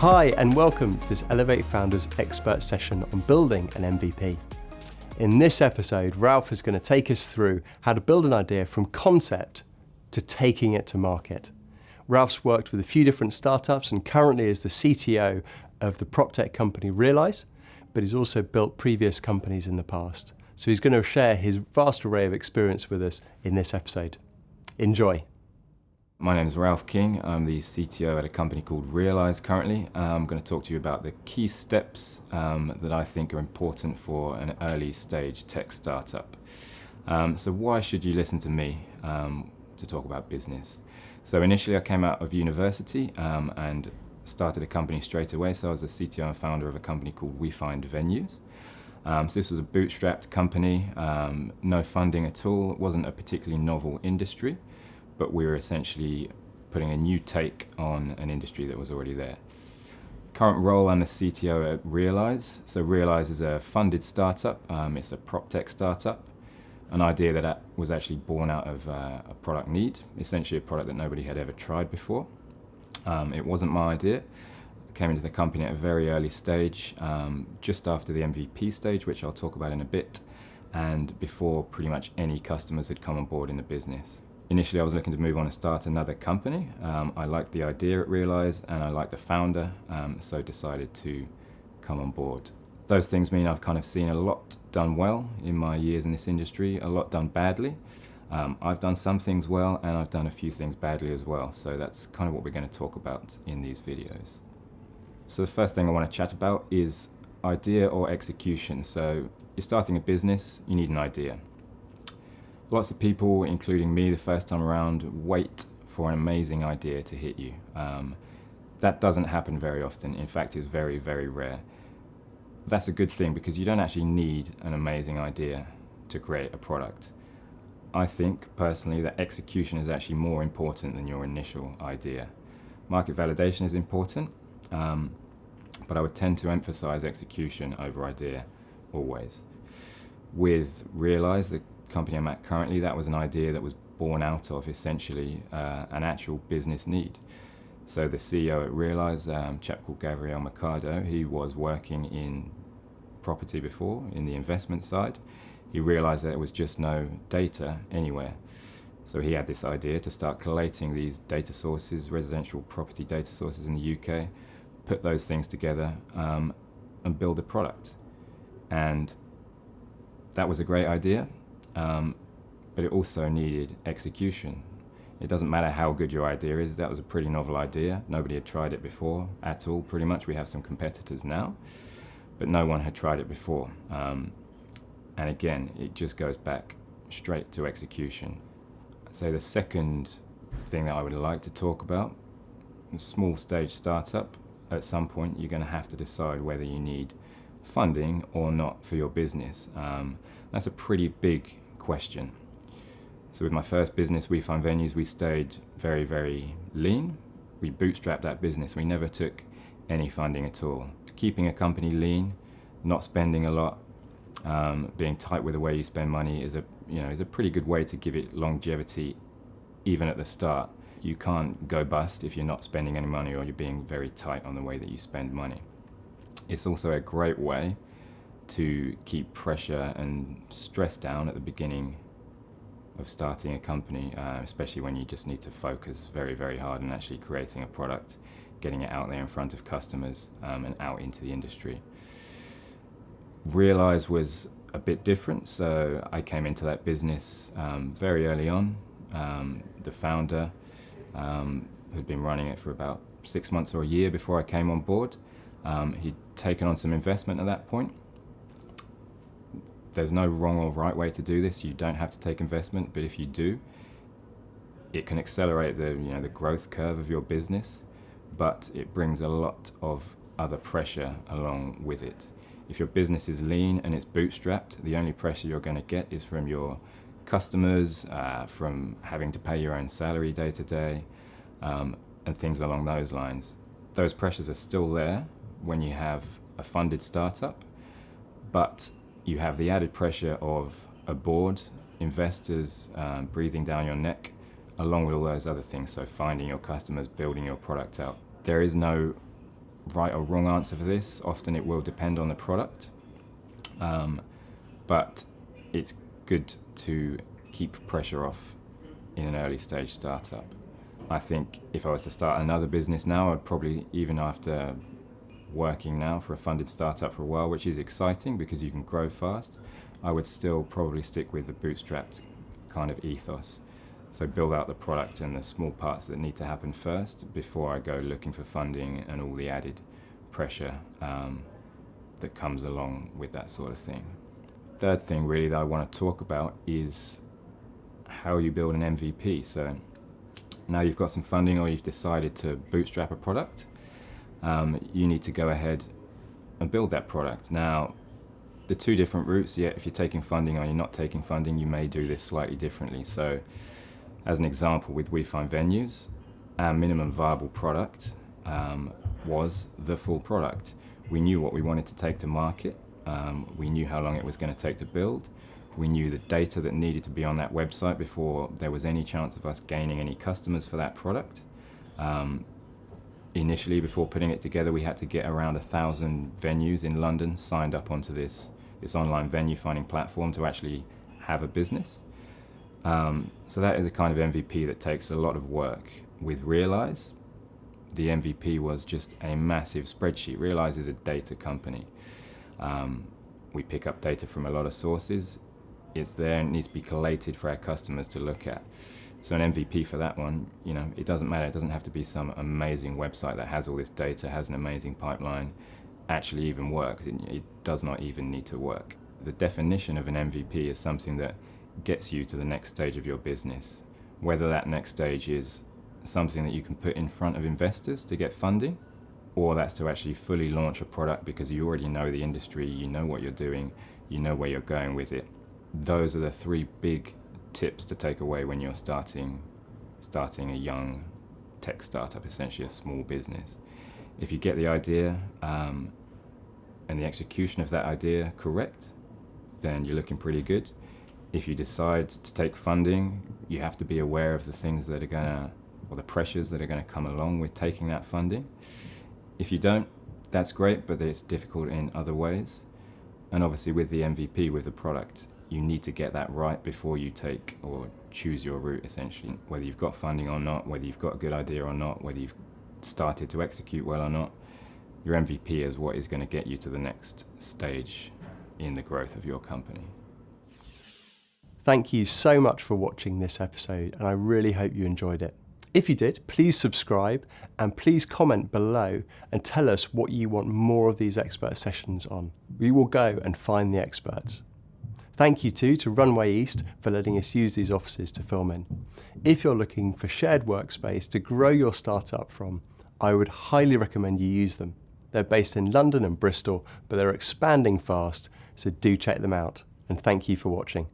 Hi and welcome to this Elevate Founders expert session on building an MVP. In this episode, Ralph is going to take us through how to build an idea from concept to taking it to market. Ralph's worked with a few different startups and currently is the CTO of the prop tech company REalyse, but he's also built previous companies in the past. So he's going to share his vast array of experience with us in this episode. Enjoy. My name is Ralph King. I'm the CTO at a company called REalyse currently. I'm going to talk to you about the key steps that I think are important for an early stage tech startup. So why should you listen to me to talk about business? So initially I came out of university and started a company straight away. So I was the CTO and founder of a company called We Find Venues. So this was a bootstrapped company, no funding at all. It wasn't a particularly novel industry, but we were essentially putting a new take on an industry that was already there. Current role, I'm the CTO at REalyse. So REalyse is a funded startup. It's a prop tech startup, an idea that was actually born out of a product need, essentially a product that nobody had ever tried before. It wasn't my idea. I came into the company at a very early stage, just after the MVP stage, which I'll talk about in a bit, and before pretty much any customers had come on board in the business. Initially, I was looking to move on and start another company. I liked the idea at REalyse and I liked the founder, so decided to come on board. Those things mean I've kind of seen a lot done well in my years in this industry, a lot done badly. I've done some things well and I've done a few things badly as well, so that's kind of what we're going to talk about in these videos. So the first thing I want to chat about is idea or execution. So you're starting a business, you need an idea. Lots of people, including me the first time around, wait for an amazing idea to hit you. That doesn't happen very often. In fact, it's very, very rare. That's a good thing because you don't actually need an amazing idea to create a product. I think, personally, that execution is actually more important than your initial idea. Market validation is important, but I would tend to emphasize execution over idea always. With REalyse, the company I'm at currently, that was an idea that was born out of essentially an actual business need. So the CEO at REalyse, a chap called Gabriel Mercado, he was working in property before, in the investment side. He realized that there was just no data anywhere. So he had this idea to start collating these data sources, residential property data sources in the UK, put those things together and build a product. And that was a great idea. But it also needed execution. It doesn't matter how good your idea is. That was a pretty novel idea. Nobody had tried it before at all, pretty much. We have some competitors now, but no one had tried it before. And again, it just goes back straight to execution. So the second thing that I would like to talk about, a small stage startup, at some point you're going to have to decide whether you need funding or not for your business. That's a pretty big question. So with my first business, We Find Venues, we stayed very, very lean. We bootstrapped that business. We never took any funding at all. Keeping a company lean, not spending a lot, being tight with the way you spend money is a pretty good way to give it longevity even at the start. You can't go bust if you're not spending any money or you're being very tight on the way that you spend money. It's also a great way to keep pressure and stress down at the beginning of starting a company, especially when you just need to focus very, very hard on actually creating a product, getting it out there in front of customers and out into the industry. REalyse was a bit different, so I came into that business very early on. The founder had been running it for about 6 months or a year before I came on board. He'd taken on some investment at that point. There's no wrong or right way to do this. You don't have to take investment, but if you do, it can accelerate the growth curve of your business, but it brings a lot of other pressure along with it. If your business is lean and it's bootstrapped, the only pressure you're going to get is from your customers, from having to pay your own salary day to day, and things along those lines. Those pressures are still there when you have a funded startup, but you have the added pressure of a board, investors breathing down your neck, along with all those other things. So finding your customers, building your product out. There is no right or wrong answer for this. Often it will depend on the product, but it's good to keep pressure off in an early stage startup. I think if I was to start another business now, I'd probably, even after working now for a funded startup for a while, which is exciting because you can grow fast, I would still probably stick with the bootstrapped kind of ethos. So build out the product and the small parts that need to happen first before I go looking for funding and all the added pressure that comes along with that sort of thing. Third thing really that I want to talk about is how you build an MVP. So now you've got some funding or you've decided to bootstrap a product, you need to go ahead and build that product. Now, the two different routes, if you're taking funding or you're not taking funding, you may do this slightly differently. So as an example, with We Find Venues, our minimum viable product was the full product. We knew what we wanted to take to market. We knew how long it was going to take to build. We knew the data that needed to be on that website before there was any chance of us gaining any customers for that product. Initially, before putting it together, we had to get around 1,000 venues in London signed up onto this online venue finding platform to actually have a business. So that is a kind of MVP that takes a lot of work. With REalyse, the MVP was just a massive spreadsheet. REalyse is a data company. We pick up data from a lot of sources. It's there and it needs to be collated for our customers to look at. So an MVP for that one, it doesn't matter. It doesn't have to be some amazing website that has all this data, has an amazing pipeline, actually even works. It does not even need to work. The definition of an MVP is something that gets you to the next stage of your business. Whether that next stage is something that you can put in front of investors to get funding, or that's to actually fully launch a product because you already know the industry, you know what you're doing, you know where you're going with it. Those are the three big tips to take away when you're starting a young tech startup, essentially a small business. If you get the idea and the execution of that idea correct, then you're looking pretty good. If you decide to take funding, you have to be aware of the things that are or the pressures that are going to come along with taking that funding. If you don't, that's great, but it's difficult in other ways. And obviously with the MVP, with the product, you need to get that right before you take or choose your route, essentially. Whether you've got funding or not, whether you've got a good idea or not, whether you've started to execute well or not, your MVP is what is going to get you to the next stage in the growth of your company. Thank you so much for watching this episode, and I really hope you enjoyed it. If you did, please subscribe and please comment below and tell us what you want more of these expert sessions on. We will go and find the experts. Thank you too to Runway East for letting us use these offices to film in. If you're looking for shared workspace to grow your startup from, I would highly recommend you use them. They're based in London and Bristol, but they're expanding fast, so do check them out. And thank you for watching.